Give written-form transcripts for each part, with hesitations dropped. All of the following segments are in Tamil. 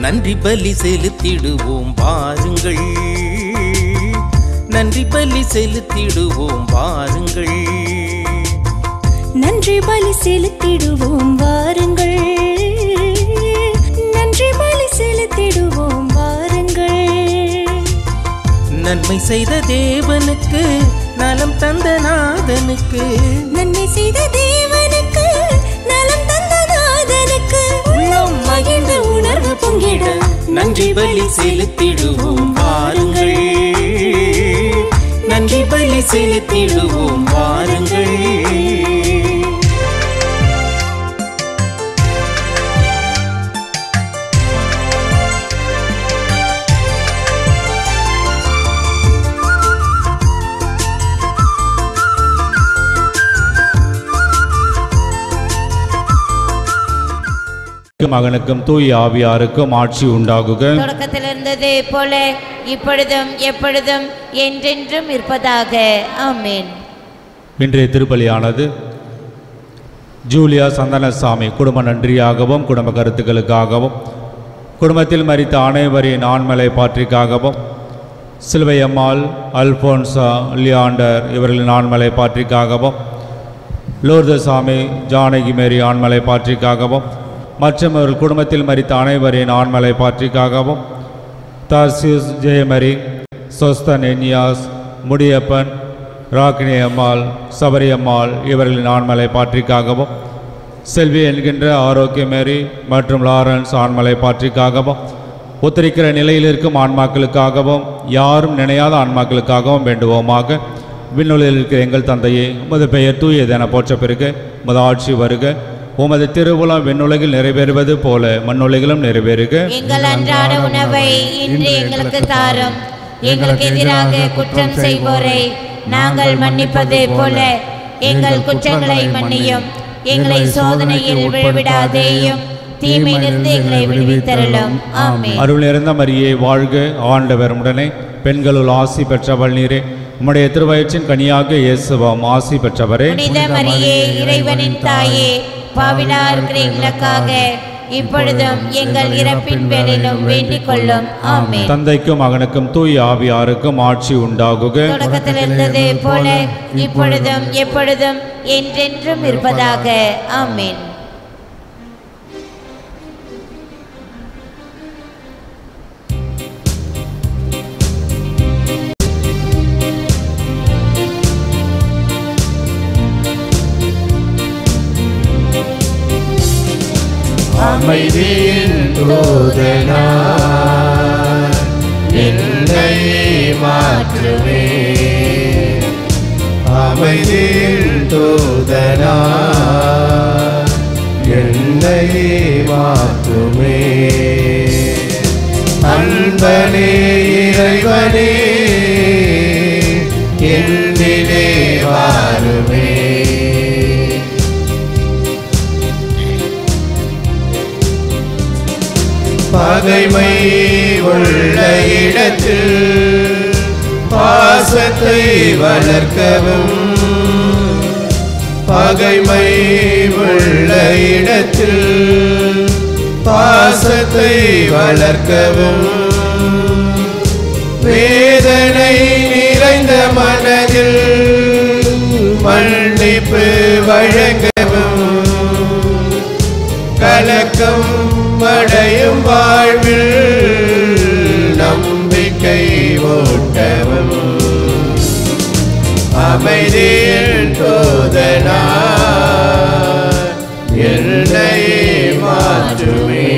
நன்றி பலி செலுத்திடுவோம் வாருங்கள், நன்றி பலி செலுத்திடுவோம் வாருங்கள், நன்றி பலி செலுத்திடுவோம் வாருங்கள், நன்றி பலி செலுத்திடுவோம் வாருங்கள். நன்மை செய்த தேவனுக்கு, நலம் தந்த நாதனுக்கு, நன்மை செய்த தேவனுக்கு, நலம் தந்த நாதனுக்கு, உள்ளம் மகிழ்ந்த உணர்வு பொங்கிட நன்றி பலி செலுத்திடுவோம் வாருங்கள், நன்றி பலி செலுத்திடுவோம் வாருங்கள். மகனுக்கும் தூய ஆவியாருக்கும் ஆட்சி உண்டாகுக. தொடக்கத்தில் இருந்தது போல இப்பொழுதும் எப்பொழுதும் என்றென்றும் இருப்பதாக. ஆமென். இன்றைய திருப்பலியானது ஜூலியா சந்தனசாமி குடும்ப நன்றியாகவும் குடும்ப கருத்துக்களுக்காகவும், குடும்பத்தில் மரித்த அனைவரின் ஆண்மலை பாற்றிக்காகவும், சிலுவையம்மாள், அல்போன்சா, லியாண்டர் இவர்களின் ஆண்மலை பாற்றிக்காகவும், லோர்தசாமி, ஜானகி மேரி ஆண்மலை பாற்றிக்காகவும், மற்றும் அவர்கள் குடும்பத்தில் மரித்த அனைவரின் ஆண்மலை பாற்றிக்காகவும், தாசிஸ் ஜெயமரி, சொஸ்தன் என்யாஸ், முடியப்பன், ராக்கினி அம்மாள், சபரியம்மாள் இவர்களின் ஆண்மலை பாற்றிக்காகவும், செல்வி என்கின்ற ஆரோக்கியமேரி மற்றும் லாரன்ஸ் ஆண்மலை பாற்றிக்காகவும், ஒத்திருக்கிற நிலையில் இருக்கும் ஆன்மாக்களுக்காகவும், யாரும் நினையாத ஆன்மாக்களுக்காகவும் வேண்டுவோமாக. விண்ணுலகில் இருக்கிற எங்கள் தந்தையே, உமது பெயர் தூயதென போற்ற பெருக, உமது ஆட்சி வருக, உமது திருவுளம் விண்ணுலகில் நிறைவேறுவது போல மண்ணுலகிலும் நிறைவேறுக. எங்கள் அன்றாட உணவை இன்று எங்களுக்கு தாரும். எங்களுக்கு எதிராக குற்றம் செய்வோரை நாங்கள் மன்னிப்பது போல எங்கள் குற்றங்களை மன்னியும். எங்களை சோதனையில் விழவிடாதேயும், தீமையிலிருந்து எங்களை விடுவித்தருளும். ஆமென். அருள் நிறைந்த மரியே வாழ்க, ஆண்டவர் உடனே பெண்களுள் ஆசி பெற்றவள் நீரே, உம்முடைய திருவயிற்றின் கனியாக இயேசுவாம் ஆசி பெற்றவரே. புனித மரியே, இறைவனின் தாயே, பாவிலா இருக்கிற எங்களுக்காக இப்பொழுதும் எங்கள் இறப்பின் வேளையிலும் வேண்டிக் கொள்ளும். ஆமென். தந்தைக்கும் மகனுக்கும் தூய ஆவியாருக்கும் ஆட்சி உண்டாகுக. தொடக்கத்தில் இருந்தது போல இப்பொழுதும் எப்பொழுதும் என்றென்றும் இருப்பதாக. ஆமென். அமைதியின் தூதனாய் என்னை மாற்றுவே, அமைதியின் தூதனாய் என்னை மாற்றுமே. அன்பனே இறைவனே என்னிலே வாருமே, பகைமை உள்ள இடத்தில் பாசத்தை வளர்க்கவும், பகைமை உள்ள இடத்தில் பாசத்தை வளர்க்கவும், வேதனை நிறைந்த மனதில் மன்னிப்பு வழங்கவும், கலக்கம் அடையும் வாழ்வில் நம்பிக்கை ஓட்டவும், அமைதியின் தூதனாய் என்னை மாற்றுமே.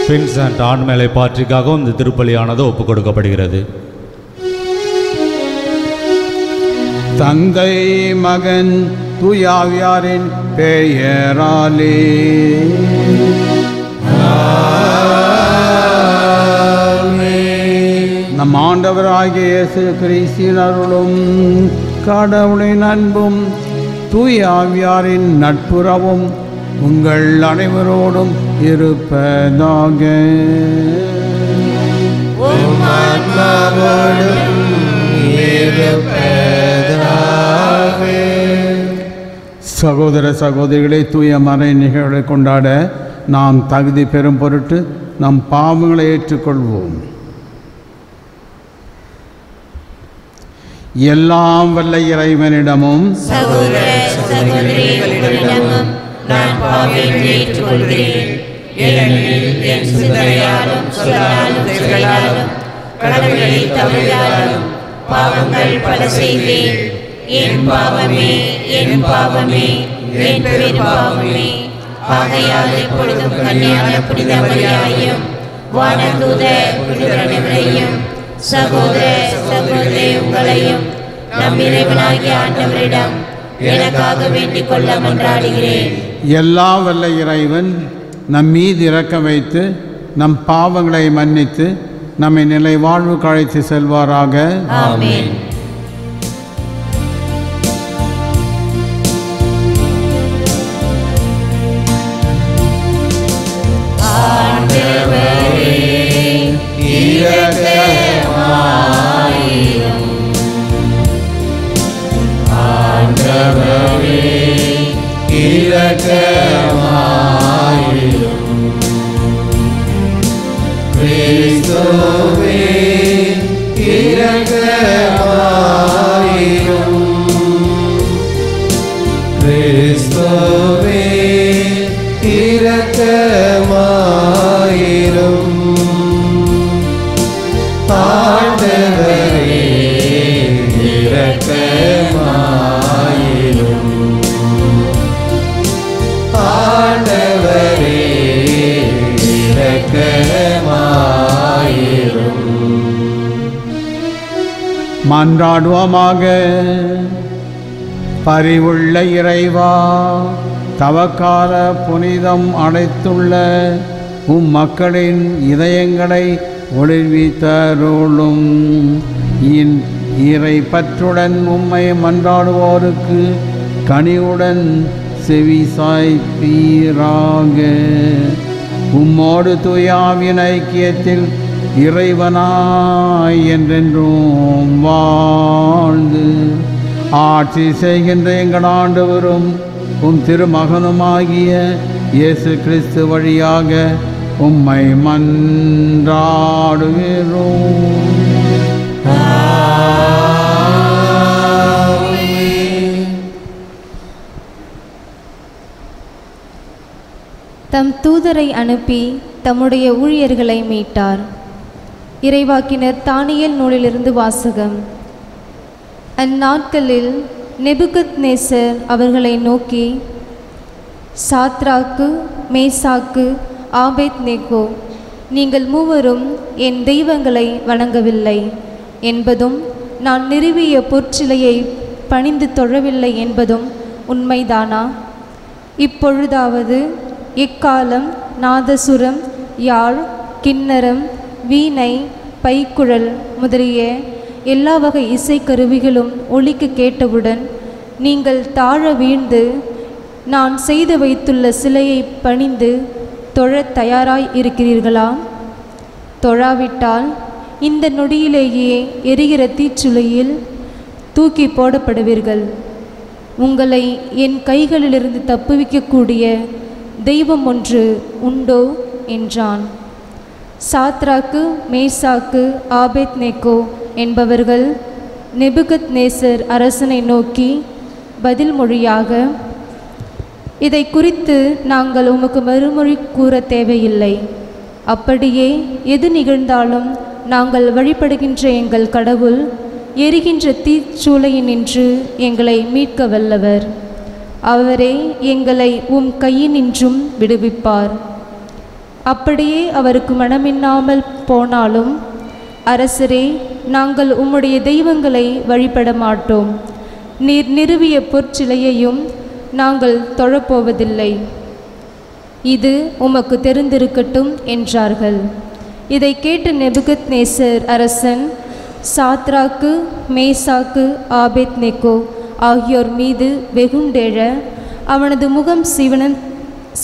பின்சென்ட் ஆண்மலை பாற்றிக்காகவும் இந்த திருப்பலியானது ஒப்புக் கொடுக்கப்படுகிறது. தந்தை மகன் தூயாவியாரின் பெயராலே நம் ஆண்டவராகிய இயேசு கிறிஸ்துவின் அருளும் கடவுளின் அன்பும் தூயாவியாரின் நட்புறவும் உங்கள் அனைவரோடும் இருப்பதாக. சகோதர சகோதரிகளை தூய மறை நிகழ்வை கொண்டாட நாம் தகுதி பெறும் பொருட்டு நம் பாவங்களை ஏற்றுக்கொள்வோம். எல்லாம் வல்ல இறைவனிடமும் சகோதர சகோதரிகளிடமும் நான் பாவியை ஏற்றுக்கொள்கிறேன். ஏனெனில் என் சிந்தனையாலும் சொல்லாலும் செயலாலும் கடமையை தவறியாலும் பாவங்கள் பல செய்தேன். என் பாவமே என் பாவமே என் பெரும் பாவமே. ஆகையால் எப்பொழுதும் கன்னியான புனித மரியாதையும் வானதூத புனிதரையும் சகோதர சகோதரி உங்களையும் நம் இறைவனாகிய ஆண்டவரிடம் எனக்காக வேண்டிக் கொள்ள மன்றாடுகிறேன். எல்லாம் வல்ல இறைவன் நம் மீது இரக்கம் வைத்து நம் பாவங்களை மன்னித்து நம்மை நிலை வாழ்வுக்கு அழைத்து செல்வாராக. ஆமென். கிறிஸ்துவே இரக்கமாயிரும். கிறிஸ்துவே இரக்கமாயிரும். ஆண்டவரே இரக்கமாயிரும். ஆண்டவரே இரக்கமாயிரும். மன்றாடுவோமாக. பரிவுள்ள இறைவா, தவக்கால புனிதம் அடைத்துள்ள மக்களின் இதயங்களை ஒளிர்வித்தருளும். இறை பற்றுடன் உம்மை மன்றாடுவோருக்கு கனிவுடன் செவி சாய்ப்பீராக. உம்மோடு தூயாவின் ஐக்கியத்தில் இறைவனாய் என்றென்றும் வாழ்ந்து ஆட்சி செய்கின்ற எங்கள் ஆண்டவரும் உம் திருமகனுமாகிய இயேசு கிறிஸ்து வழியாக உம்மை மன்றாடுகிறோம். தம் தூதரை அனுப்பி தம்முடைய ஊழியர்களை மீட்டார். இறைவாக்கினர் தானியேல் நூலிலிருந்து வாசகம். அந்நாட்களில் நெபுகத்நேசர் அவர்களை நோக்கி, சாத்ராக்கு, மேசாக்கு, ஆபேத்நேகோ, நீங்கள் மூவரும் என் தெய்வங்களை வணங்கவில்லை என்பதும் நான் நிறுவிய பொற்சிலையை பணிந்து தொழவில்லை என்பதும் உண்மைதானா? இப்பொழுதாவது எக்காலம், நாதசுரம், யாழ், கிண்ணரம், வீணை, பைக்குழல் முதலிய எல்லா வகை இசைக்கருவிகளும் ஒலிக்க கேட்டவுடன் நீங்கள் தாழ வீழ்ந்து நான் செய்து வைத்துள்ள சிலையை பணிந்து தொழத் தயாராய் இருக்கிறீர்களா? தொழாவிட்டால் இந்த நொடியிலேயே எரிகிற தீச்சுளையில் தூக்கி போடப்படுவீர்கள். உங்களை என் கைகளிலிருந்து தப்புவிக்கக்கூடிய தெய்வம் ஒன்று உண்டோ என்றான். சாத்ராக்கு, மேசாக்கு, ஆபேத்நேகோ என்பவர்கள் நெபுகத்நேசர் அரசனை நோக்கி பதில் மொழியாக, இதை குறித்து நாங்கள் உமக்கு மறுமொழி கூற தேவையில்லை. அப்படியே எது நிகழ்ந்தாலும் நாங்கள் வழிபடுகின்ற எங்கள் கடவுள் எரிகின்ற தீச்சூளையினின்று எங்களை மீட்க வல்லவர். அவரே எங்களை உம் கையினின்றும் விடுவிப்பார். அப்படியே அவருக்கு மனமின்னாமல் போனாலும், அரசரே, நாங்கள் உம்முடைய தெய்வங்களை வழிபட மாட்டோம். நீர் நிறுவிய பொற்சிலையையும் நாங்கள் தொழப்போவதில்லை. இது உமக்கு தெரிந்திருக்கட்டும் என்றார்கள். இதை கேட்ட நெபுகத்நேசர் அரசன் சாத்ராக்கு, மேசாக்கு, ஆபேத்நேகோ ஆகியோர் மீது வெகுண்டெழ அவனது முகம்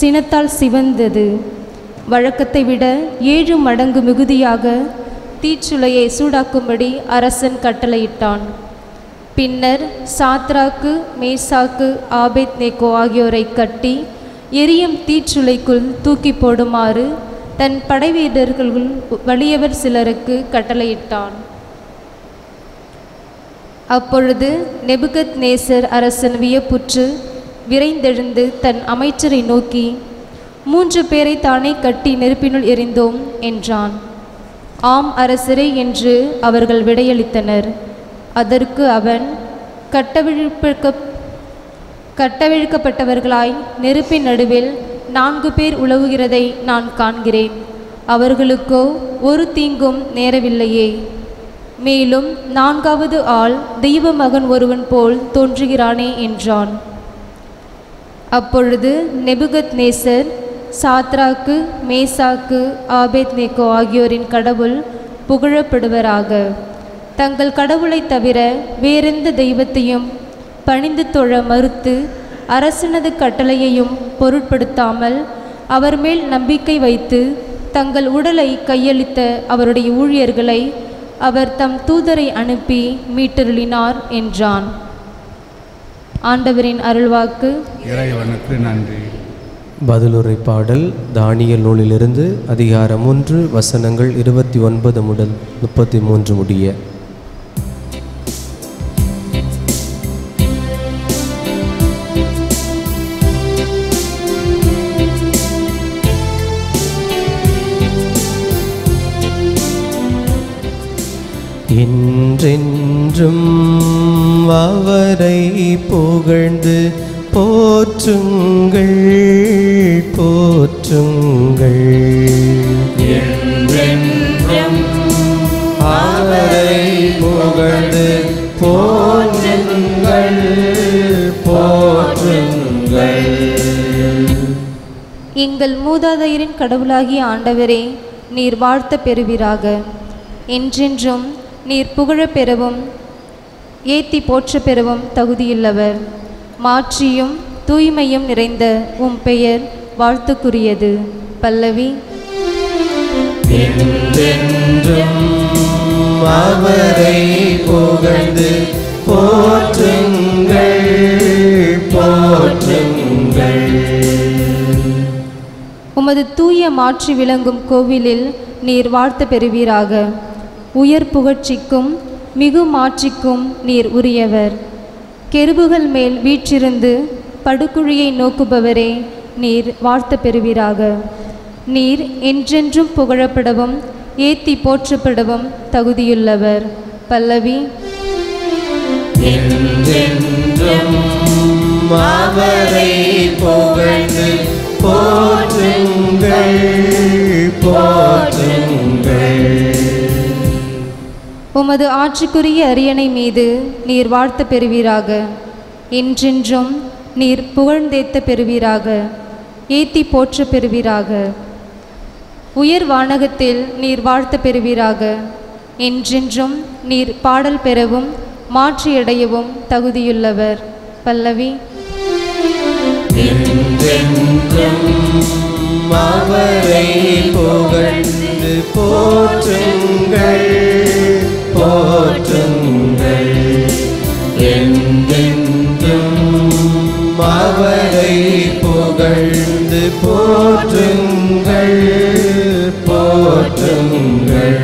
சினத்தால் சிவந்தது. வழக்கத்தை விட 7 மடங்கு மிகுதியாக தீச்சுளையை சூடாக்கும்படி அரசன் கட்டளையிட்டான். பின்னர் சாத்ராக்கு, மேசாக்கு, ஆபேத்நேகோ ஆகியோரை கட்டி எரியும் தீச்சுளைக்குள் தூக்கி போடுமாறு தன் படைவீரர்களுள் வலியவர் சிலருக்கு கட்டளையிட்டான். அப்பொழுது நெபுகத்நேசர் அரசன் வியப்புற்று விரைந்தெழுந்து தன் அமைச்சரை நோக்கி, 3 பேரை தானே கட்டி நெருப்பினுள் எறிந்தோம் என்றான். ஆம் அரசரே என்று அவர்கள் விடையளித்தனர். அதற்கு அவன், கட்டவிழ்க்கப்பட்டவர்களாய் நெருப்பின் நடுவில் 4 பேர் உலவுகிறதை நான் காண்கிறேன். அவர்களுக்கோ ஒரு தீங்கும் நேரவில்லையே. மேலும் 4வது ஆள் தெய்வ மகன் ஒருவன் போல் தோன்றுகிறானே என்றான். அப்பொழுது நெபுகத்நேசர், சாத்ராக்கு, மேசாக்கு, ஆபேத்நேகோ ஆகியோரின் கடவுள் புகழப்படுவராக. தங்கள் கடவுளை தவிர வேறெந்த தெய்வத்தையும் பணிந்து தொழ மறுத்து அரசனது கட்டளையையும் பொருட்படுத்தாமல் அவர் மேல் நம்பிக்கை வைத்து தங்கள் உடலை கையளித்த அவருடைய ஊழியர்களை அவர் தம் தூதரை அனுப்பி மீட்டருளினார் என்றான். ஆண்டவரின் அருள்வாக்கு. இறைவனுக்கு நன்றி. பதிலுரை பாடல் தானியேல் நூலிலிருந்து அதிகாரம் 1 வசனங்கள் 29 முதல் 33 முடிய. என்றென்றும் அவரை புகழ்ந்து போற்றுங்கள் போற்றுங்கள். என்றென்றும் அவரை புகழ்ந்து போற்றுங்கள் போற்றுங்கள். எங்கள் மூதாதையரின் கடவுளாகிய ஆண்டவரே, நீர் வாழ்த்த பெறுவீராக. என்றென்றும் நீர் புகழப் பெறவும் ஏத்தி போற்ற பெறவும் தகுதியுள்ளவர். மாட்சியும் தூய்மையும் நிறைந்த உம் பெயர் வாழ்த்துக்குரியது. பல்லவி. என்றென்றும் அவரை புகழ்ந்து போற்றுங்கள் போற்றுங்கள். உமது தூய மாட்சி விளங்கும் கோவிலில் நீர் வாழ்த்த பெறுவீராக. உயர் புகழ்ச்சிக்கும் மிகு மாட்சிக்கும் நீர் உரியவர். கெருபுகள் மேல் வீற்றிருந்து படுகுழியை நோக்குபவரே, நீர் வாழ்த்த பெறுவீராக. நீர் என்றென்றும் புகழப்படவும் ஏத்தி போற்றப்படவும் தகுதியுள்ளவர். பல்லவி. என்றென்றும் அவரை புகழ்ந்து போற்றுங்கள் போற்றுங்கள். உமது ஆட்சிக்குரிய அரியணை மீது நீர் வாழ்த்த பெறுவீராக. என்றென்றும் நீர் புகழ்ந்தேத்த பெறுவீராக. ஏத்தி போற்ற பெறுவீராக. உயர் வானகத்தில் நீர் வாழ்த்த பெறுவீராக. என்றென்றும் நீர் பாடல் பெறவும் மாற்றியடையவும் தகுதியுள்ளவர். பல்லவி. என்றென்றும் அவரை புகழ்ந்து போற்றுங்கள் போற்றுங்கள். என்றென்றும் அவரை புகழ்ந்து போற்றுங்கள் போற்றுங்கள்.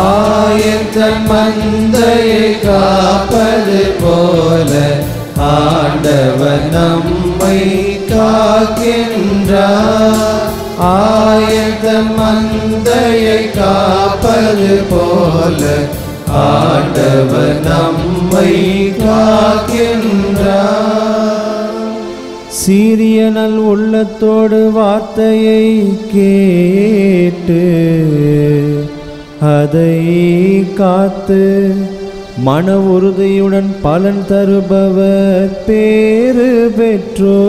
ஆயத்தன் மந்தையை காப்பது போல ஆண்டவர் நம்மை காக்கின்றார். ஆயத்தன் மந்தையை காப்பது போல ஆண்டவர் நம்மை காக்கின்றார். சீரிய நல் உள்ளத்தோடு வார்த்தையை கேட்டு அதை காத்து மன உறுதியுடன் பலன் தருபவர் பேறு பெற்றோ.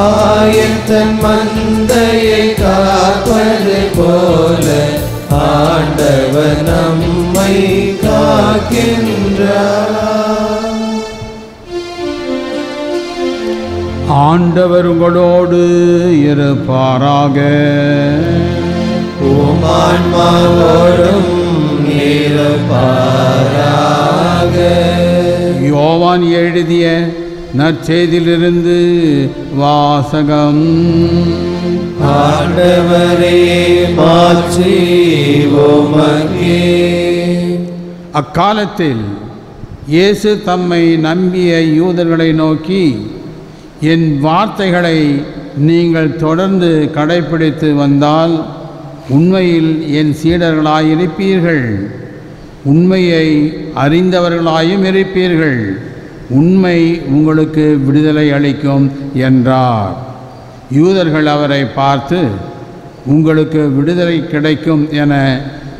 ஆயத்தன் மந்தையை காப்பது போல ஆண்டவர் நம்மை காக்கின்றார். ஆண்டவர் உங்களோடு இருப்பாராக. உமான்மாவோடும் இருப்பாராக. யோவான் எழுதிய நற்செய்தியிலிருந்து வாசகம். ஆண்டவரே மாட்சி உமக்கே. அக்காலத்தில் இயேசு தம்மை நம்பிய யூதர்களை நோக்கி, என் வார்த்தைகளை நீங்கள் தொடர்ந்து கடைப்பிடித்து வந்தால் உண்மையில் என் சீடர்களாயிருப்பீர்கள், உண்மையை அறிந்தவர்களாயும் இருப்பீர்கள், உண்மை உங்களுக்கு விடுதலை அளிக்கும் என்றார். யூதர்கள் அவரை பார்த்து, உங்களுக்கு விடுதலை கிடைக்கும் என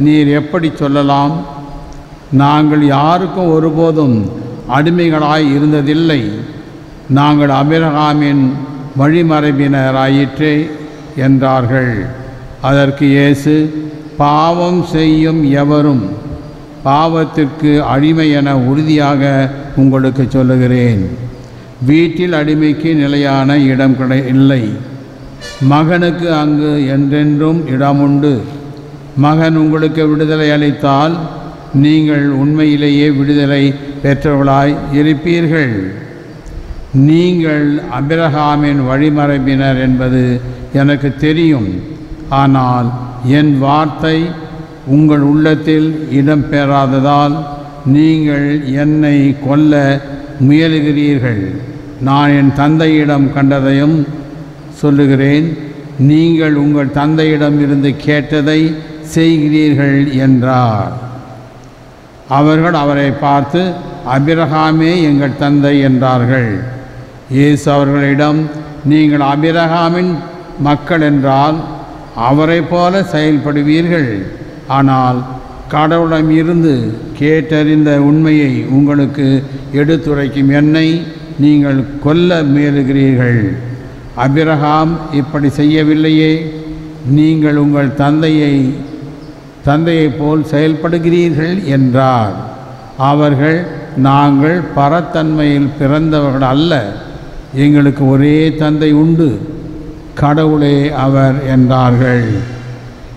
நீர் எப்படி சொல்லலாம்? நாங்கள் யாருக்கும் ஒருபோதும் அடிமைகளாய் இருந்ததில்லை. நாங்கள் ஆபிரகாமின் வழிமரபினராயிற்றே என்றார்கள். அதற்கு இயேசு, பாவம் செய்யும் எவரும் பாவத்திற்கு அடிமை என உறுதியாக உங்களுக்கு சொல்லுகிறேன். வீட்டில் அடிமைக்கு நிலையான இடம் இல்லை. மகனுக்கு அங்கு என்றென்றும் இடமுண்டு. மகன் உங்களுக்கு விடுதலை அளித்தால் நீங்கள் உண்மையிலேயே விடுதலை பெற்றவர்களாய் இருப்பீர்கள். நீங்கள் ஆபிரகாமின் வழிமரபினர் என்பது எனக்கு தெரியும். ஆனால் என் வார்த்தை உங்கள் உள்ளத்தில் இடம் பெறாததால் நீங்கள் என்னை கொல்ல முயலுகிறீர்கள். நான் என் தந்தையிடம் கண்டதையும் சொல்லுகிறேன். நீங்கள் உங்கள் தந்தையிடம் இருந்து கேட்டதை செய்கிறீர்கள் என்றார். அவர்கள் அவரை பார்த்து, ஆபிரகாமே எங்கள் தந்தை என்றார்கள். இயேசு அவர்களிடம், நீங்கள் ஆபிரகாமின் மக்கள் என்றால் அவரை போல செயல்படுவீர்கள். ஆனால் கடவுளிடம் இருந்து கேட்டறிந்த உண்மையை உங்களுக்கு எடுத்துரைக்கும் என்னை நீங்கள் கொல்ல முயலுகிறீர்கள். ஆபிரகாம் இப்படி செய்யவில்லையே. நீங்கள் உங்கள் தந்தையைப் போல் செயல்படுகிறீர்கள் என்றார். அவர்கள், நாங்கள் பரத்தன்மையில் பிறந்தவர்கள் அல்ல, எங்களுக்கு ஒரே தந்தை உண்டு, கடவுளே அவர் என்றார்கள்.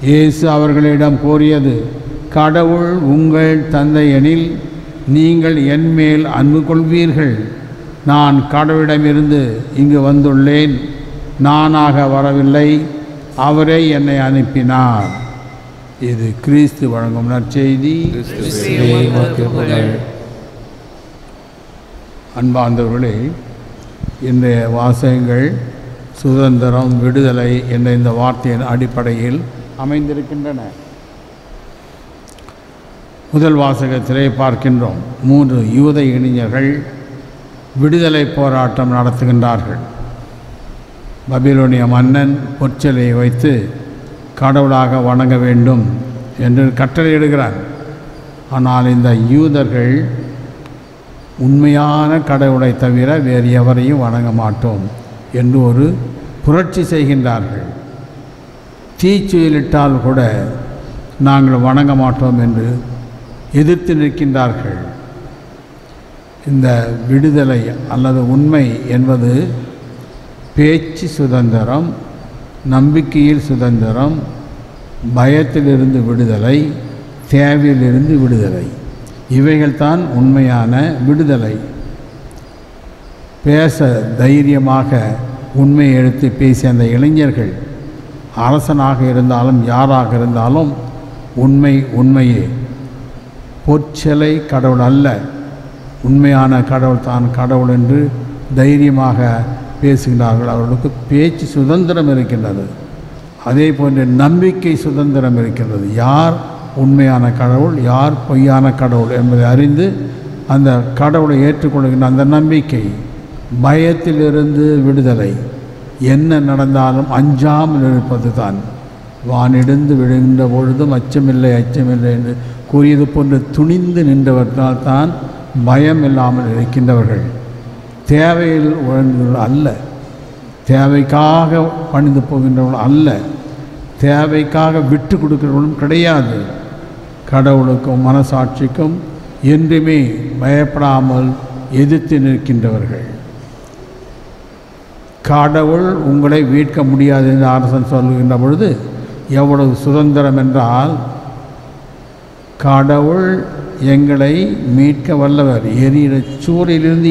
இயேசு அவர்களிடம் கூறியது, கடவுள் உங்கள் தந்தை எனில் நீங்கள் என்மேல் அன்பு கொள்வீர்கள். நான் கடவுளிடமிருந்து இங்கு வந்துள்ளேன். நானாக வரவில்லை, அவரே என்னை அனுப்பினார். இது கிறிஸ்து வழங்கும் நற்செய்தி. அன்பார்ந்தவர்களே, இன்றைய வாசகங்கள் சுதந்திரம், விடுதலை என்ற இந்த வார்த்தையின் அடிப்படையில் அமைந்திருக்கின்றன. முதல் வாசகத்திலே பார்க்கின்றோம், 3 யூத இளைஞர்கள் விடுதலை போராட்டம் நடத்துகின்றார்கள். பபிலோனிய மன்னன் பொற்சிலையை வைத்து கடவுளாக வணங்க வேண்டும் என்று கட்டளையிடுகிறார். ஆனால் இந்த யூதர்கள் உண்மையான கடவுளை தவிர வேறு எவரையும் வணங்க மாட்டோம் என்று ஒரு புரட்சி செய்கின்றார்கள். தீச்சுயிலிட்டால் கூட நாங்கள் வணங்க மாட்டோம் என்று எதிர்த்து நிற்கின்றார்கள். இந்த விடுதலை அல்லது உண்மை என்பது பேச்சு சுதந்திரம், நம்பிக்கையில் சுதந்திரம், பயத்திலிருந்து விடுதலை, தேவையிலிருந்து விடுதலை, இவைகள்தான் உண்மையான விடுதலை. பேச தைரியமாக உண்மையை எடுத்து பேசிய அந்த இளைஞர்கள், அரசனாக இருந்தாலும் யாராக இருந்தாலும் உண்மையே, பொற்சிலை கடவுள் அல்ல, உண்மையான கடவுள் தான் கடவுள் என்று தைரியமாக பேசுகிறார்கள். அவர்களுக்கு பேச்சு சுதந்திரம் இருக்கின்றது. அதே போன்ற நம்பிக்கை சுதந்திரம் இருக்கின்றது. யார் உண்மையான கடவுள், யார் பொய்யான கடவுள் என்பதை அறிந்து அந்த கடவுளை ஏற்றுக்கொள்கின்ற அந்த நம்பிக்கை, பயத்திலிருந்து விடுதலை, என்ன நடந்தாலும் அஞ்சாமல் இருப்பது தான். வானிடிந்து விழுகின்ற பொழுதும் அச்சமில்லை என்று கூறியது போன்று துணிந்து நின்றவர்களால் தான் பயம் இல்லாமல் இருக்கின்றவர்கள். தேவையில் உழந்தவர்கள் அல்ல, தேவைக்காக பணிந்து போகின்றவர்கள் அல்ல, தேவைக்காக விட்டு கொடுக்கிறவர்களும் கிடையாது. கடவுளுக்கும் மனசாட்சிக்கும் என்றுமே பயப்படாமல் எதிர்த்து நிற்கின்றவர்கள். கடவுள் உங்களை மீட்க முடியாது என்று அரசன் சொல்லுகின்ற பொழுது எவ்வளவு சுதந்திரம் என்றால், கடவுள் எங்களை மீட்க வல்லவர், எரியிற சூரியலிருந்து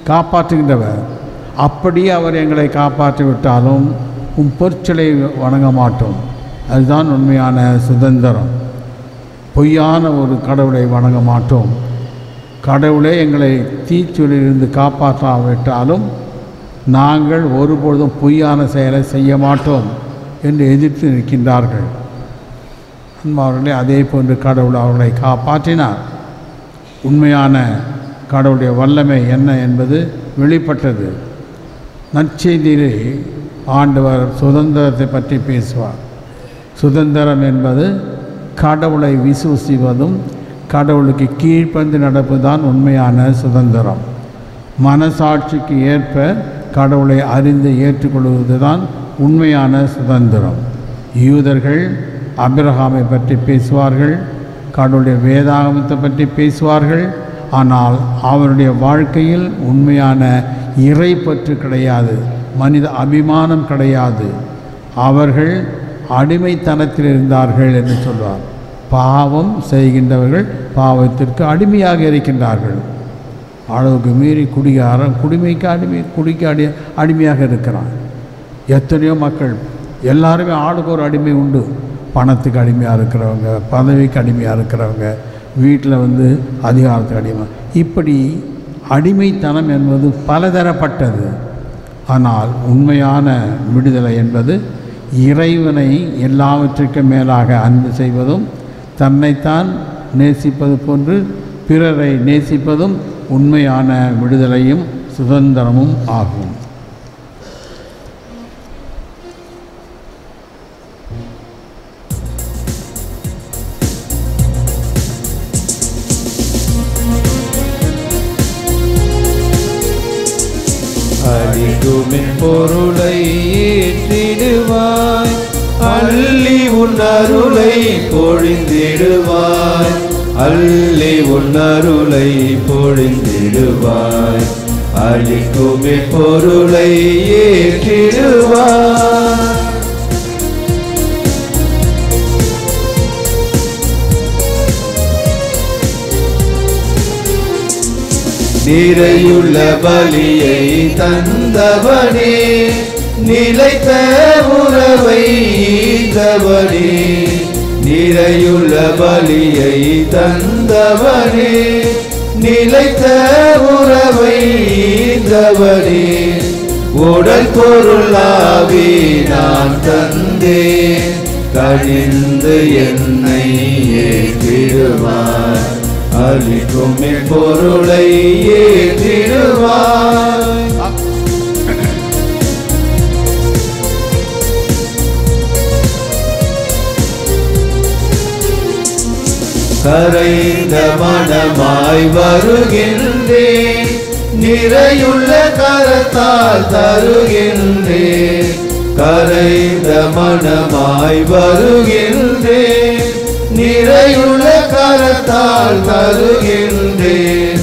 காப்பாற்றுகின்றவர். அப்படியே அவர் எங்களை காப்பாற்றி விட்டாலும் பொற்சிலை வணங்க மாட்டோம். அதுதான் உண்மையான சுதந்திரம். பொய்யான ஒரு கடவுளை வணங்க மாட்டோம். கடவுளே எங்களை தீச்சூழலிலிருந்து காப்பாற்றாவிட்டாலும் நாங்கள் ஒருபொழுதும் பொய்யான செயலை செய்ய மாட்டோம் என்று எதிர்த்து நிற்கின்றார்கள். அன்பார்களே, அதே போன்று கடவுள் அவர்களை காப்பாற்றினார். உண்மையான கடவுளுடைய வல்லமை என்ன என்பது வெளிப்பட்டது. நற்செய்தியிலே ஆண்டவர் சுதந்திரத்தை பற்றி பேசுவார். சுதந்திரம் என்பது கடவுளை விசுவசிப்பதும் கடவுளுக்கு கீழ்ப்பந்து நடப்பதுதான் உண்மையான சுதந்திரம். மனசாட்சிக்கு ஏற்ப கடவுளை அறிந்து ஏற்றுக்கொள்வது தான் உண்மையான சுதந்திரம். யூதர்கள் ஆபிரகாமை பற்றி பேசுவார்கள், கடவுளுடைய வேதாகமத்தை பற்றி பேசுவார்கள். ஆனால் அவருடைய வாழ்க்கையில் உண்மையான இறைப்பற்று கிடையாது, மனித அபிமானம் கிடையாது. அவர்கள் அடிமைத்தனத்தில் இருந்தார்கள் என்று சொல்வார். பாவம் செய்கின்றவர்கள் பாவத்திற்கு அடிமையாக இருக்கின்றார்கள். அளவுக்கு மீறி குடிமைக்கு அடிமையாக இருக்கிறான். எத்தனையோ மக்கள், எல்லாருமே ஆளுக்கு ஒரு அடிமை உண்டு. பணத்துக்கு அடிமையாக இருக்கிறவங்க, பதவிக்கு அடிமையாக இருக்கிறவங்க, வீட்டில் அதிகாரத்துக்கு அடிமை. இப்படி அடிமைத்தனம் என்பது பலதரப்பட்டது. ஆனால் உண்மையான விடுதலை என்பது இறைவனை எல்லாவற்றுக்கும் மேலாக அன்பு செய்வதும் தன்னைத்தான் நேசிப்பது போன்று பிறரை நேசிப்பதும் உண்மையான விடுதலையும் சுதந்திரமும் ஆகும். அழிக்குமின் பொருளை ஏற்றிடுவாய், அள்ளி உன் அருளை பொழிந்திடுவாய், அள்ளி உன் அருளை பொழிந்திடுவாய், அழிக்குமின் பொருளை ஏற்றிடுவாய். நிறையுள்ள பலியை தந்தவனே, நிலைத்த உறவை ஈந்தவனே, நிறையுள்ள பலியை தந்தவனே, நிலைத்த உறவை ஈந்தவனே, உடல் பொருளாவி நான் தந்தேன், கழிந்து என்னை ஏற்றிடுவாய், அளிக்கும் என் பொருளை ஏற்றிடுவாய். கரைந்த மனமாய் வருகின்றேன், நிறையுள்ள கரத்தால் தருகின்றேன், கரைந்த மனமாய் வருகின்றேன், நிறையுள்ள கரத்தால் தருகின்றேன்,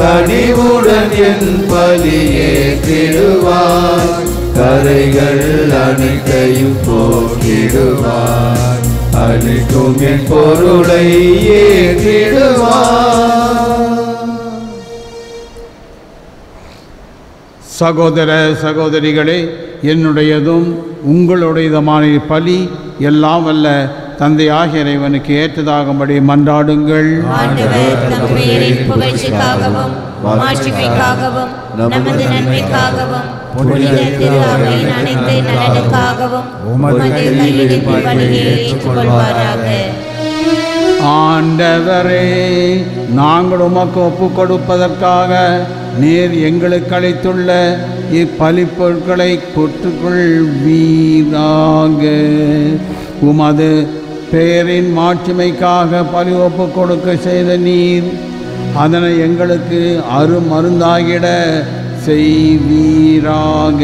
கனிவுடன் என் பலியே திருவாய், கரைகள் அனைத்தையும் போக்கிடுவாய், அளிக்கும் என் பொருளை ஏற்றிடுவாய். சகோதர சகோதரிகளே, என்னுடையதும் உங்களுடையதுமான பலி எல்லாம் வல்ல தந்தையாகிய இறைவனுக்கு ஏற்றதாகும்படி மன்றாடுங்கள். ஆண்டவர் தம் பெயரின் புகழ்ச்சிக்காகவும் மாட்சிமைக்காகவும் நமது நன்மைக்காகவும் புனித திரு அவையின் அனைத்து நலனுக்காகவும் உமது கையிலிருப்பு பலியை ஏற்றுக்கொள்வாராக. ஆண்டவரே, நாங்கள் உமக்கு ஒப்புக் கொடுப்பதற்காக நீர் எங்களுக்கு அளித்துள்ள இப்பலிப்பொருட்களை கொற்றுக்கொள்வீராக. உமது பெயரின் மாட்சிமைக்காக பலி ஒப்புக் கொடுக்க செய்த நீர் அதனை எங்களுக்கு அருமருந்தாகிட செய்வீராக.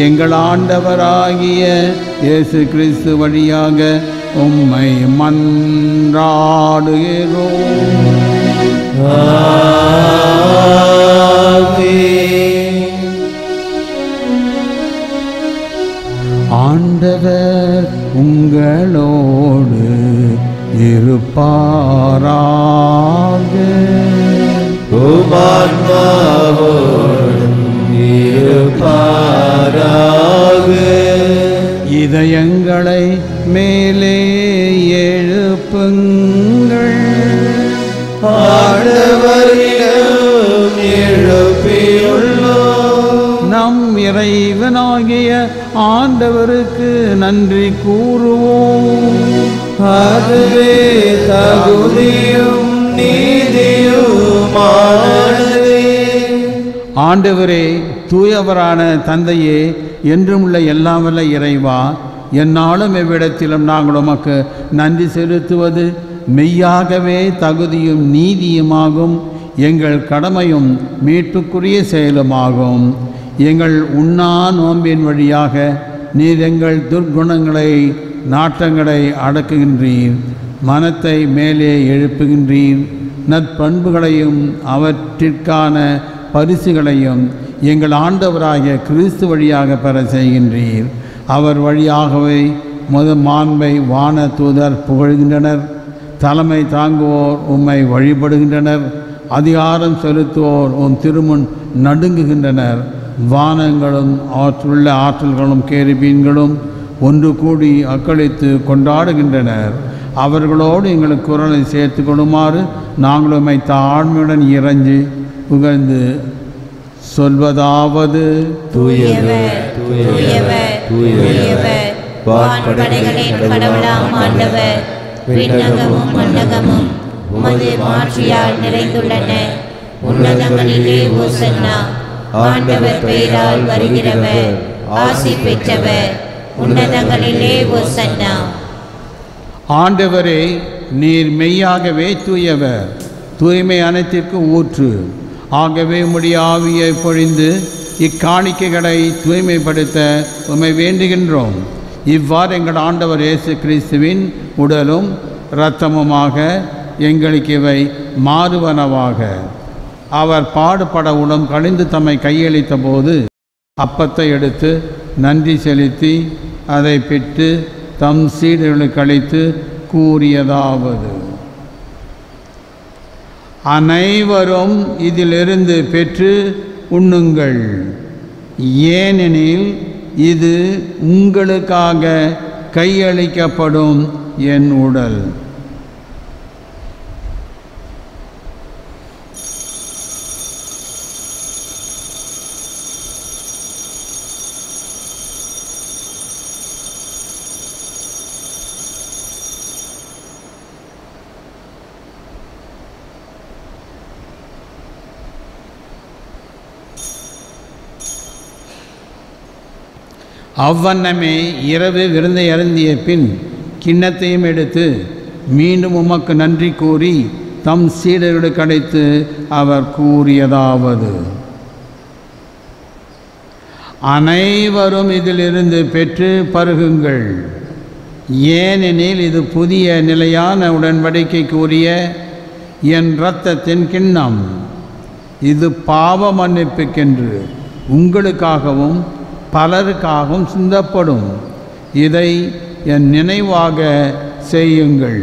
எங்கள் ஆண்டவராகிய இயேசு கிறிஸ்து வழியாக உம்மை மன்றாடுகிறோம். ஆமென். ஆண்டவர் உங்களோடு இருப்பாராக. உமான்மாவோடும் இருப்பாராக. இதயங்களை மேலே எழுப்புங்கள். ஆண்டவரிடம் எழுப்பியுள்ளோம். நம் இறைவனாகிய ஆண்டவருக்கு நன்றி கூறுவோம். அதுவே தகுதியும் நீதியுமானதே. ஆண்டவரே, தூயவரான தந்தையே, என்றும் உள்ள எல்லாம் வல்ல இறைவா, எந்நாளும் எவ்விடத்திலும் நாங்கள் உமக்கு நன்றி செலுத்துவது மெய்யாகவே தகுதியும் நீதியுமாகும். எங்கள் கடமையும் மீட்புக்குரிய செயலுமாகும். எங்கள் உண்ணா நோம்பின் வழியாக நீர் எங்கள் துர்க்குணங்களை நாட்டங்களை அடக்குகின்றீர். மனத்தை மேலே எழுப்புகின்றீர். நற்பண்புகளையும் அவற்றிற்கான பரிசுகளையும் எங்கள் ஆண்டவராகிய கிறிஸ்து வழியாக பெற செய்கின்றீர். அவர் வழியாகவே மாண்பை வான தூதர் புகழ்கின்றனர். தலைமை தாங்குவோர் உம்மை வழிபடுகின்றனர். அதிகாரம் செலுத்துவோர் உம் திருமுன் நடுங்குகின்றனர். வானங்களும் அவற்றுள்ள ஆற்றல்களும் கேருபீன்களும் ஒன்று கூடி அக்களித்து கொண்டாடுகின்றனர். அவர்களோடு எங்களுக்கு குரலை சேர்த்து கொள்ளுமாறு நாங்கள் உம்மை தாழ்மையுடன் இறைஞ்சி புகழ்ந்து சொல்வதாவது: தூயவர் தூயவர் தூயவர் வான்படைகளின் கடவுளாம் ஆண்டவர். விண்ணகமும் மண்ணகமும் உமது மாட்சியால் நிறைந்துள்ளன. உன்னதங்களிலே ஓசன்னா. ஆண்டவர் பெயரால் வருகிறவர் ஆசி பெற்றவர். உன்னதங்களிலே ஓசன்னா. ஆண்டவரே, நீர் மெய்யாகவே தூயவர், தூய்மை அனைத்திற்கு ஊற்று. ஆகவே உம்முடைய ஆவியை பொழிந்து இக்காணிக்கைகளை தூய்மைப்படுத்த உம்மை வேண்டுகின்றோம். இவ்வாறு எங்கள் ஆண்டவர் இயேசு கிறிஸ்துவின் உடலும் இரத்தமுமாக எங்களுக்கு இவை மாறுவனவாக. அவர் பாடுபட உடம் கழிந்து தம்மை கையளித்த போது அப்பத்தை எடுத்து நன்றி செலுத்தி அதை பெற்று தம் சீடர்களுக்கு அளித்து கூறியதாவது: அனைவரும் இதிலிருந்து பெற்று உண்ணுங்கள். ஏனெனில் இது உங்களுக்காக கையளிக்கப்படும் என் உடல். அவ்வண்ணமே இரவு விருந்தை அருந்திய பின் கிண்ணத்தையும் எடுத்து மீண்டும் உமக்கு நன்றி கூறி தம் சீடர்களுக்கு அழைத்து அவர் கூறியதாவது: அனைவரும் இதிலிருந்து பெற்று பருகுங்கள். ஏனெனில் இது புதிய நிலையான உடன்படிக்கைக்குரிய என் இரத்தத்தின் கிண்ணம். இது பாவ மன்னிப்புக்கென்று உங்களுக்காகவும் பலருக்காகவும் சிந்தப்படும். இதை என் நினைவாக செய்யுங்கள்.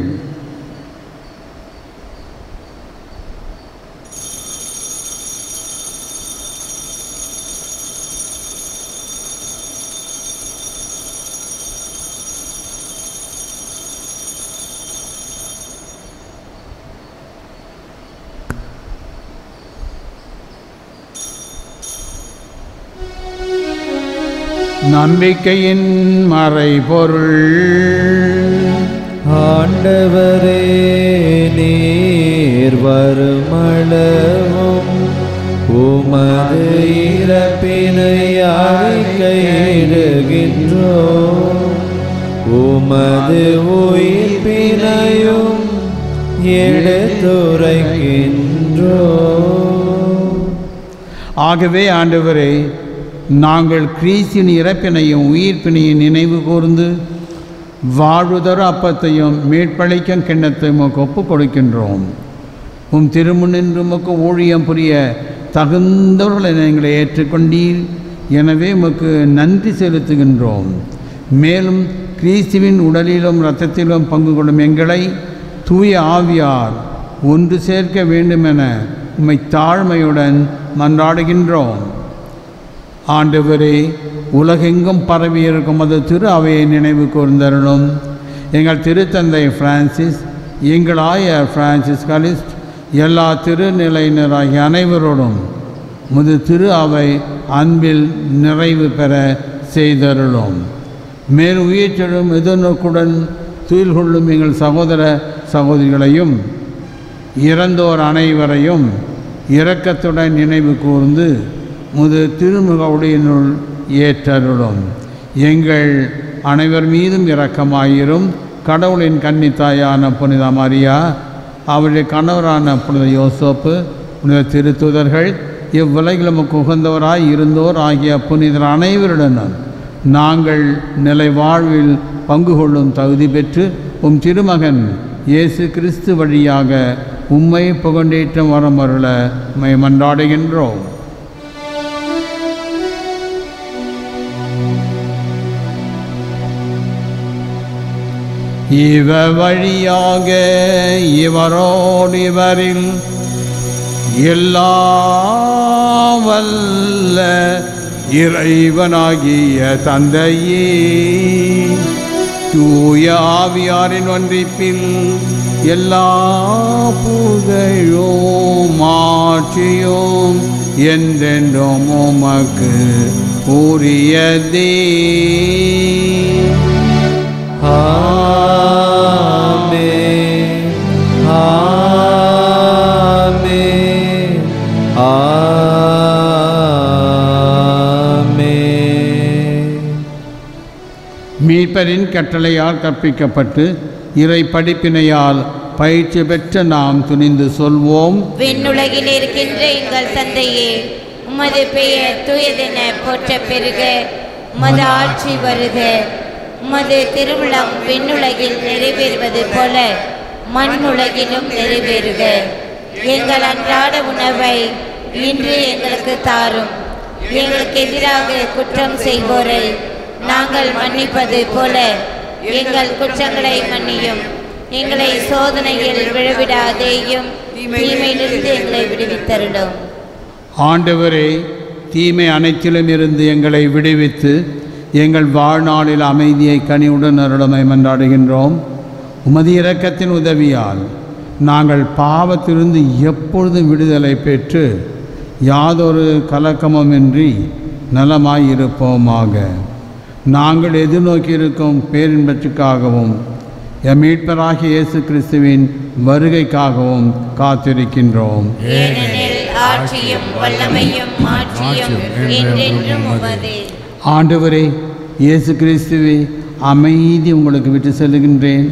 நம்பிக்கையின் மறைபொருள். ஆண்டவரே, நீர் வருமளவும் உமது இறப்பினை அறிக்கையிடுகின்றோம். உமது உயிர்ப்பினையும் எடுத்துரைக்கின்றோம். ஆகவே ஆண்டவரே, நாங்கள் கிறிஸ்தின் இறப்பினையும் உயிர்ப்பினையும் நினைவு கூர்ந்து வாழ்வுதர அப்பத்தையும் மீட்பளிக்கும் கிண்ணத்தையும் உமக்கு ஒப்புக் கொடுக்கின்றோம். உம் திருமுன்னின்று உமக்கு ஊழியம் புரிய தகுந்தவர்களை எங்களை ஏற்றுக்கொண்டீர். எனவே உமக்கு நன்றி செலுத்துகின்றோம். மேலும் கிறிஸ்துவின் உடலிலும் இரத்தத்திலும் பங்கு கொள்ளும் எங்களை தூய ஆவியார் ஒன்று சேர்க்க வேண்டுமென உம்மை தாழ்மையுடன் மன்றாடுகின்றோம். ஆண்டவரே, உலகெங்கும் பரவியிருக்கும் அது திரு அவையை நினைவு கூர்ந்தருளும். எங்கள் திருத்தந்தை பிரான்சிஸ், எங்கள் ஆயர் பிரான்சிஸ் கலிஸ்ட், எல்லா திருநிலையினராகிய அனைவரோடும் முது திரு அவை அன்பில் நிறைவு பெற செய்தருளும். மேலும் உயிர்ச்செழும் எதிர்நோக்குடன் துயில் கொள்ளும் எங்கள் சகோதர சகோதரிகளையும் இறந்தோர் அனைவரையும் இரக்கத்துடன் நினைவு கூர்ந்து முது திருமுக உடையினுள் ஏற்றருளும். எங்கள் அனைவர் மீதும் இரக்கமாயிரும். கடவுளின் கன்னித்தாயான புனித மரியா, அவருடைய கணவரான புனித யோசேப்பு, புனித திருத்தூதர்கள், இவ்வுலகில் நமக்கு உகந்தவராய் இருந்தோர் ஆகிய புனிதர் அனைவருடனும் நாங்கள் நிலை வாழ்வில் பங்கு கொள்ளும் தகுதி பெற்று உம் திருமகன் இயேசு கிறிஸ்து வழியாக உம்மை புகண்டேற்றம் வரமருள உம்மை மன்றாடுகின்றோம். இவ வழியாக இவரோடு இவரில் எல்லாம் வல்ல இறைவனாகிய தந்தையே, தூய ஆவியாரின் ஒன்றிப்பில் எல்லா புகழும் மாட்சியும் என்றென்றும் உமக்கு உரியதே. ஆமென், ஆமென், ஆமென். மீட்பரின் கட்டளையால் கற்பிக்கப்பட்டு இறை படிப்பினையால் பயிற்சி பெற்ற நாம் துணிந்து சொல்வோம். விண்ணுலகில் இருக்கின்ற எங்கள் தந்தையே, உமது பெயர் தூயதென போற்ற பெருக, உமது ஆட்சி வருக, உமது திருவுளம் விண்ணுலகில் நிறைவேறுவது போல மண்ணுலகிலும் நிறைவேறுக. எங்கள் அன்றாட உணவை இன்று எங்களுக்கு தாரும். எங்களுக்கு எதிராக குற்றம் செய்வோரை நாங்கள் மன்னிப்பது போல எங்கள் குற்றங்களை மன்னியும். எங்களை சோதனையில் விழவிடாதேயும், தீமையிலிருந்து எங்களை விடுவித்தருளும். ஆண்டவரே, தீமை அனைத்திலும் இருந்து எங்களை விடுவித்து எங்கள் வாழ்நாளில் அமைதியை கனிவுடன் அருளமை மன்றாடுகின்றோம். உமது இரக்கத்தின் உதவியால் நாங்கள் பாவத்திலிருந்து எப்பொழுதும் விடுதலை பெற்று யாதொரு கலக்கமுமின்றி நலமாயிருப்போமாக. நாங்கள் எதிர்நோக்கியிருக்கும் பேரின்பற்றுக்காகவும் எம் மீட்பராகிய இயேசு கிறிஸ்துவின் வருகைக்காகவும் காத்திருக்கின்றோம். ஏனெனில் ஆட்சியும் வல்லமையும் மாட்சியும் என்றென்றும் உமதே. ஆண்டவரே, இயேசு கிறிஸ்துவே, அமைதி உங்களுக்கு விட்டு செல்லுகின்றேன்,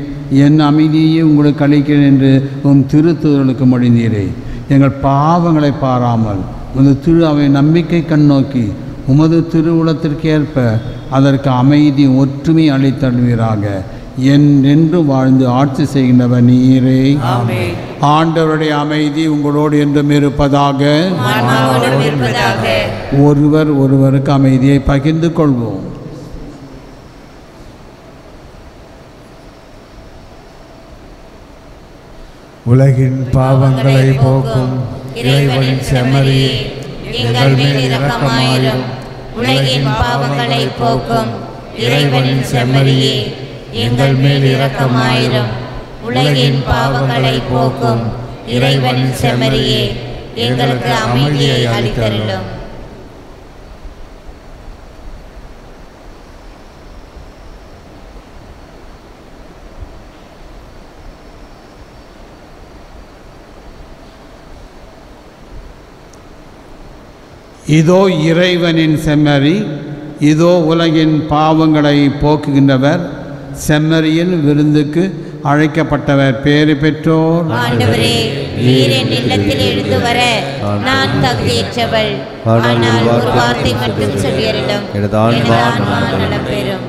என் அமைதியை உங்களுக்கு அளிக்கிறேன் என்று உம் திருத்தூதர்களுக்கு மொழிந்தீரே. எங்கள் பாவங்களை பாராமல் உமது திரு அவை நம்பிக்கை கண்ணோக்கி உமது திருவுளத்திற்கேற்ப அதற்கு அமைதி ஒற்றுமை அளித்தருவீராக. என்றென்று வாழ்ந்து ஆட்சி செய்கின்றவர் நீரே. ஆண்டவருடைய அமைதி உங்களோடு என்றும் இருப்பதாக. ஒருவர் ஒருவருக்கு அமைதியை பகிர்ந்து கொள்வோம். உலகின் பாவங்களை போக்கும் இறைவனின் செம்மறியே, எங்கள் மேல் இரக்கமாயிரும். உலகின் பாவங்களை போக்கும் இறைவனின் செம்மறியே, எங்கள் மேல் இரக்கமாயிரும். உலகின் பாவங்களை போக்கும் இறைவனின் செம்மறியே, எங்களுக்கு அமைதியை அளித்தருளும். இதோ இறைவனின் செம்மறி, இதோ உலகின் பாவங்களை போக்குகின்றவர். செம்மறியின் விருந்துக்கு அழைக்கப்பட்டவர் பேறு பெற்றோர். ஆண்டவரே, நீர் என் இல்லத்தில் எழுந்து வர நான் தகுதியற்றவள். ஆனால் ஒரு வார்த்தை மட்டும் சொல்லியருளும், எனது ஆன்மா நலம் பெறும்.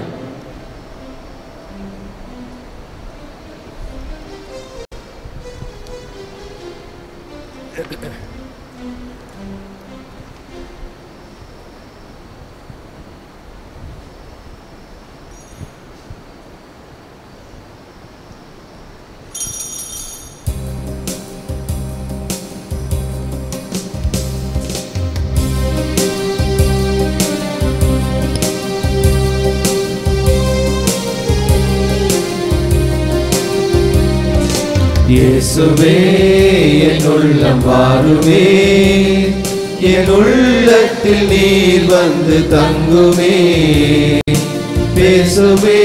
இயேசுவே என் உள்ளம் வாருமே, என் உள்ளத்தில் நீர் வந்து தங்குமே. பேசுமே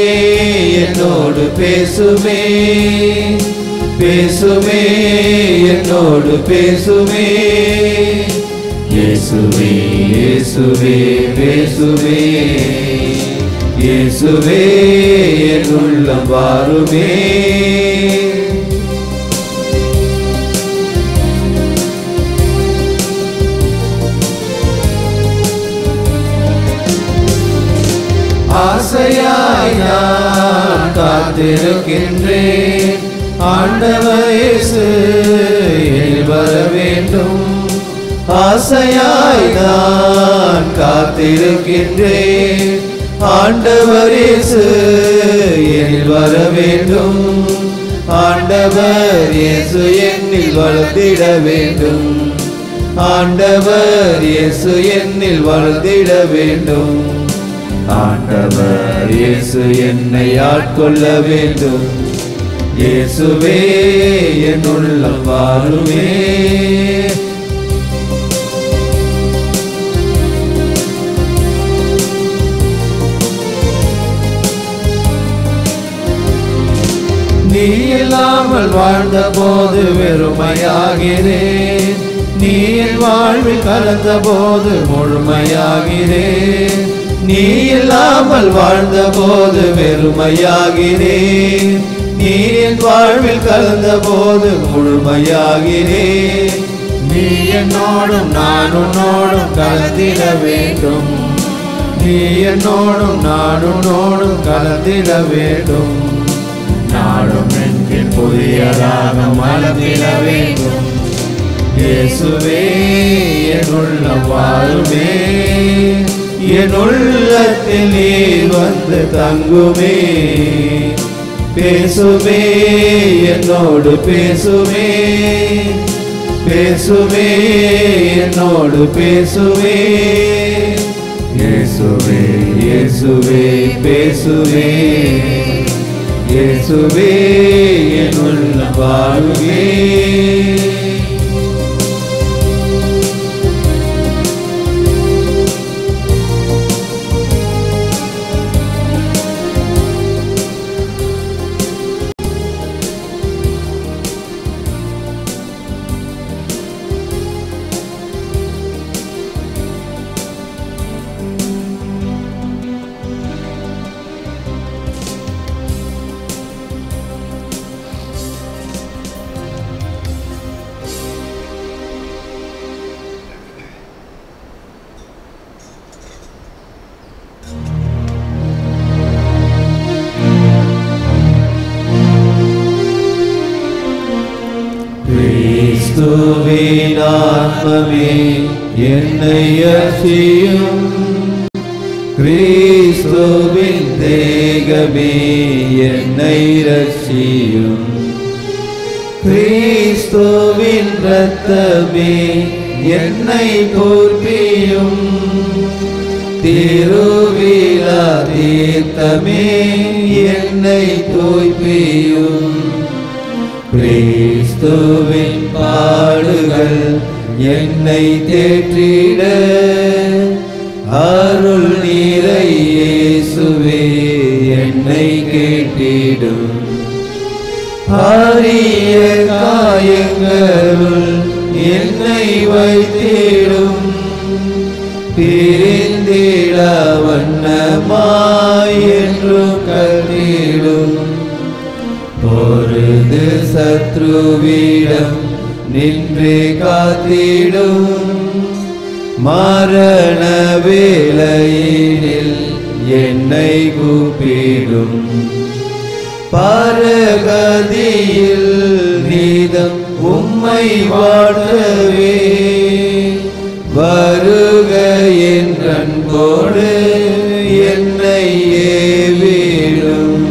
என்னோடு பேசுமே, பேசுமே என்னோடு பேசுமே. இயேசுவே இயேசுவே பேசுமே, இயேசுவே என் உள்ளம் வாருமே. ஆசையாய் நான் காத்திருக்கின்றேன், ஆண்டவர் இயேசு வர வேண்டும். ஆசையாய் நான் காத்திருக்கின்றேன், ஆண்டவர் இயேசு வர வேண்டும். ஆண்டவர் இயேசு என்னில் வளர்ந்திட வேண்டும், ஆண்டவர் இயேசு என்னில் வளர்ந்திட வேண்டும். ஆண்டவர் இயேசு என்னை ஆட்கொள்ள வேண்டும். இயேசுவே என் உள்ளம் வாருமே. நீ இல்லாமல் வாழ்ந்த போது வெறுமையாகிறேன், நீ என் வாழ்வில் கலந்த போது முழுமையாகிறேன். நீ இல்லாமல் வாழ்ந்த போது வெறுமையாகிறேன், நீ என் வாழ்வில் கலந்த போது முழுமையாகிறேன். நீ என்னோடும் நான் உன்னோடும் கலந்திட வேண்டும், நீ என்னோடும் நான் உன்னோடும் கலந்திட வேண்டும். நாடும் என்கின் புதியதாக மலர்ந்திட வேண்டும். இயேசுவே என் உள்ளம் வாருமே, என் உள்ளத்தில் நீர் வந்து தங்குமே. பேசுமே என்னோடு பேசுமே, பேசுமே என்னோடு பேசுமே. இயேசுவே இயேசுவே பேசுவே, இயேசுவே என் உள்ளம் வாருமே. கிறிஸ்துவின் ஆத்மமே என்னை அர்ச்சியும், கிறிஸ்துவின் தேகமே என்னை ரட்சியும். கிறிஸ்துவின் இரத்தமே என்னை போற்றியும், திருவிழா தீர்த்தமே என்னை தூய்ப்பியும். கிறிஸ்துவின் பாடுகள் என்னை தேற்றிட, அருள் நீரை இயேசுவே என்னை கேட்டிடும். அரிய காயங்களுள் என்னை வைத்திடும், பிரிந்திட வண்ணமாய் என்று கண்டிடும். பொருது சத்ருவிடம் நின்றே காத்திடும், மரண வேளையினில் என்னை கூப்பிடும். பரகதியில் நீதம் உம்மை வாழ்த்தவே, வருக என் அன்போடு என்னை ஏவிடும்.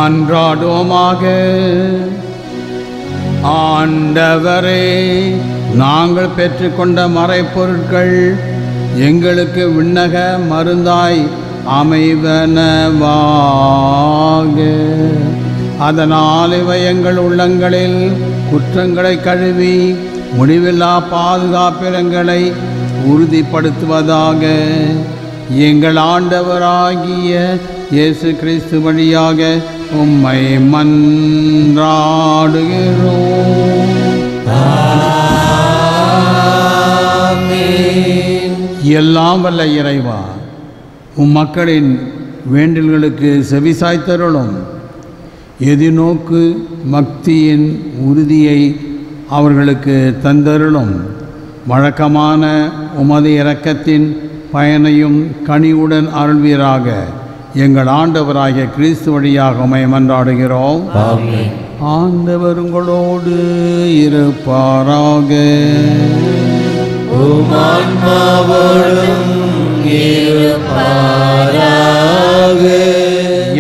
மன்றாடுவோமாக. ஆண்டவரே, நாங்கள் பெற்றுக்கொண்ட மறைப்பொருட்கள் எங்களுக்கு விண்ணக மருந்தாய் அமைவனவாக. அதனால் இவை எங்கள் உள்ளங்களில் குற்றங்களை கழுவி முடிவில்லா பாதுகாப்பிடங்களை உறுதிப்படுத்துவதாக. எங்கள் ஆண்டவராகிய இயேசு கிறிஸ்து வழியாக உம்மை மன்றாடுகிறோம். எல்லாம் வல்ல இறைவா, மக்களின் வேண்டல்களுக்கு செவிசாய்த்தருளும். எதிர்நோக்கு பக்தியின் உறுதியை அவர்களுக்கு தந்தருளும். வழக்கமான உமது இரக்கத்தின் பயனையும் கனிவுடன் அருள்வீராக. எங்கள் ஆண்டவராகிய கிறிஸ்து வழியாக உம்மை மன்றாடுகிறோம். ஆண்டவர் உங்களோடு இருப்பாராக.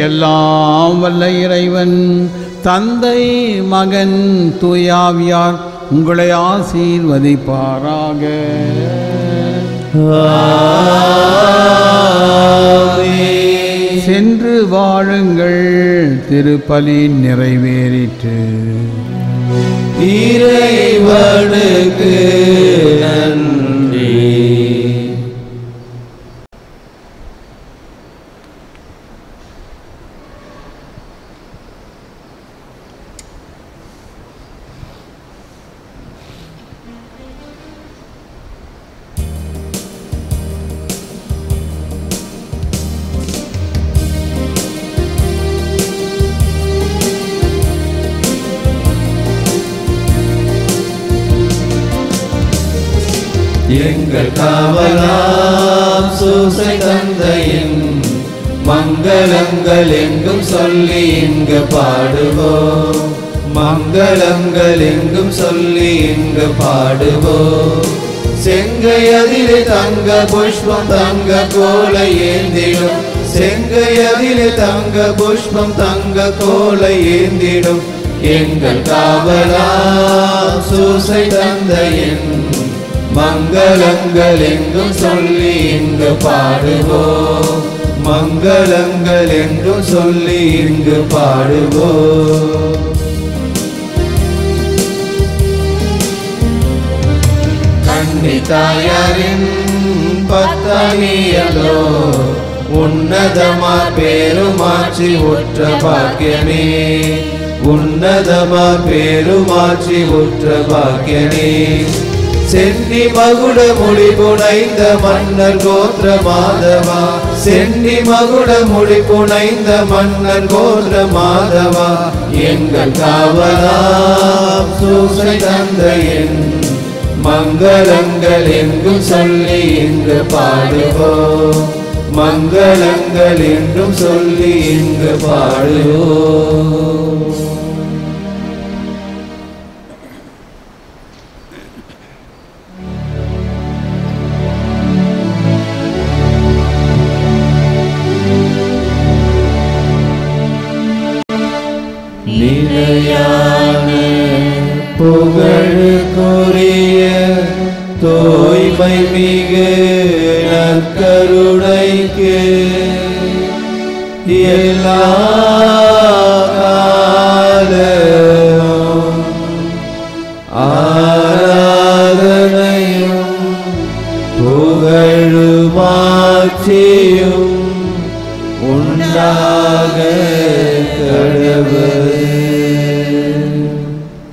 எல்லாம் வல்ல இறைவன் தந்தை, மகன், தூயாவியார் உங்களை ஆசீர்வதிப்பாராக. சென்று வாழுங்கள். திருப்பலி நிறைவேறிற்று. இறைவனுக்கு நன்றி. எங்கள் காவலாம் சூசை தந்தையின் மங்களங்கள் எங்கும் சொல்லி இங்கு பாடுவோம். மங்களங்கள் எங்கும் சொல்லி இங்கு பாடுவோம். செங்கையதிலே தங்க புஷ்பம் தங்க கோலை ஏந்திடும். செங்கையதிலே தங்க புஷ்பம் தங்க கோலை ஏந்திடும். எங்கள் காவலாம் சூசை தந்தையின் மங்களங்கள் எங்கும் சொல்லி இங்கு பாடுவோம். மங்களங்கள் எங்கும் சொல்லி இங்கு பாடுவோம். கன்னி தாயாரின் பத்தானியலோ உன்னதமா பேருமாட்சி உற்ற பாக்கியனே. உன்னதமா பேருமாட்சி உற்ற பாக்கியனே. சென்னி மகுட முடி புனைந்த மன்னர் கோத்திர மாதவா. சென்னி மகுட முடி புனைந்த மன்னர் கோத்திர மாதவா. எங்கள் காவலாம் சூசை தந்தையின் மங்களங்கள் எங்கும் சொல்லி இங்கு பாடுவோம். மங்களங்கள் என்றும் சொல்லி இங்கு பாடுவோம். நிலையான புகழுக்குரிய தூய்மை மிகு நற்கருணைக்கு எல்லா காலமும் ஆராதனையும் புகழுமாட்சியும் உண்டாக கடவுள்.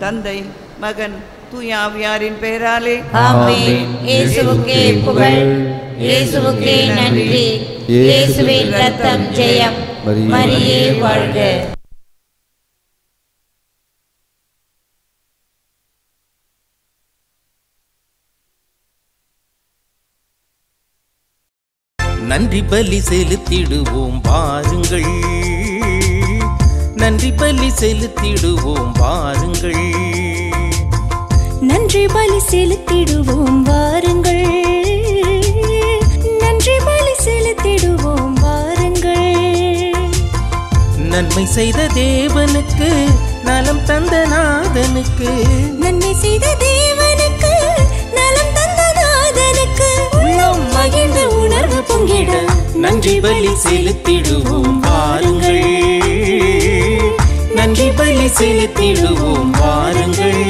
தந்தை, மகன், தூயாவியாரின் பெயராலே ஆமென். இயேசுவுக்கே புகழ், இயேசுவுக்கே நன்றி. இயேசுவின் ரத்தம் ஜெயம். மரியே வாழ்க. நன்றி பலி செலுத்திடுவோம் வாருங்கள். நன்றி பலி செலுத்திடுவோம் வாருங்கள். நன்றி பலி செலுத்திடுவோம் வாருங்கள். நன்றி பலி செலுத்திடுவோம் வாருங்கள். நன்மை செய்த தேவனுக்கு நலம் தந்த நாதனுக்கு நன்மை செய்த தேவனுக்கு நலம் தந்த நாதனுக்கு உள்ளம் மகிழ்ந்து உணர்வு பொங்கிட நன்றி பலி செலுத்திடுவோம் வாருங்கள் நன்றி பலி செலுத்திடுவோம் வாருங்கள்